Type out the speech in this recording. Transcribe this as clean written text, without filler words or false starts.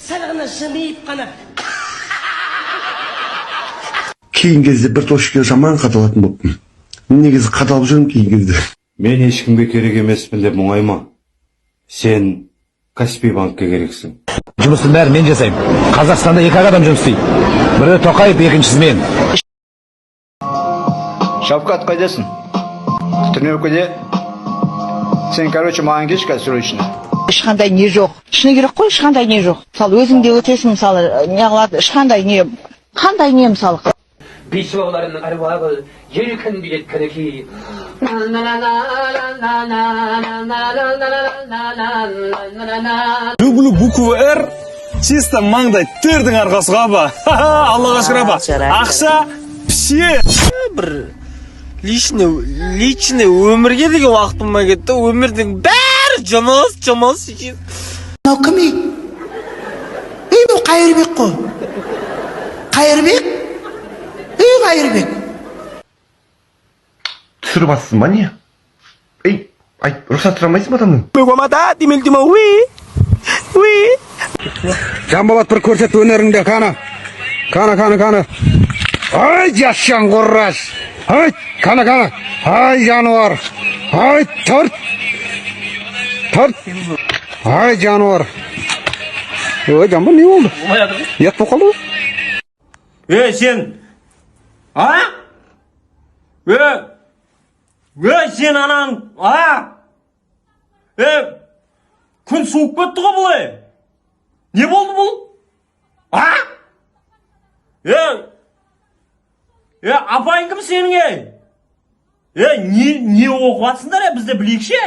Сәл ғана жымиып қана. Кейін кезде бір тошке жаман қадалатын болыппын. Негізі қадалып жүрмін кейін кезде. Мен ешкімге керек емеспін деп мұңайма. Сен Каспий банкке керексің. Жұмыстың бәрін мен жасаймын. Қазақстанда 2 адам жұмыс істейді. Бірі Тоқаев, екіншісі мен. Шавкат, қайдасың? Тренировкада? Сен, маған кеш қазір срочно. Ешқандай не жоқ. Шыны керек қой, ешқандай не жоқ. Мысалы, өзіңде өтесің, мысалы, не қылады, ешқандай не, қандай не мысалы. Бишоғларының арбағы, еркін билет кірікі. Люблю букву «Р», чисто маңдай тердің арқасыға ба. Аллаға шүкір ба. Ақша, пше. Бір личный өмірге деген уақыт болмай кетті. Өмірдің бәрі жұмыс. Мынау кім ей? Бұл Қайырбек қой. Қайырбек? Қайырбек. Түсіріп атсың ба не? Рұқсат сұрамайсың ба адамның? Мөгомада демелдіма уи. Жамболат бір көрсет өнеріңде, қаны. Қаны. Ай, жашан құрраш. Ай, қаны. Ай, жануар. Ай, тұрт. Ай, жануар. Ой, жамбол не болды? Ет болып қалды? Сен, сен анаң, күн суып кетті ғой бұлай. Не болды бұл? Апайың кім сенің? Не оқып атсыңдар, бізде білейікші?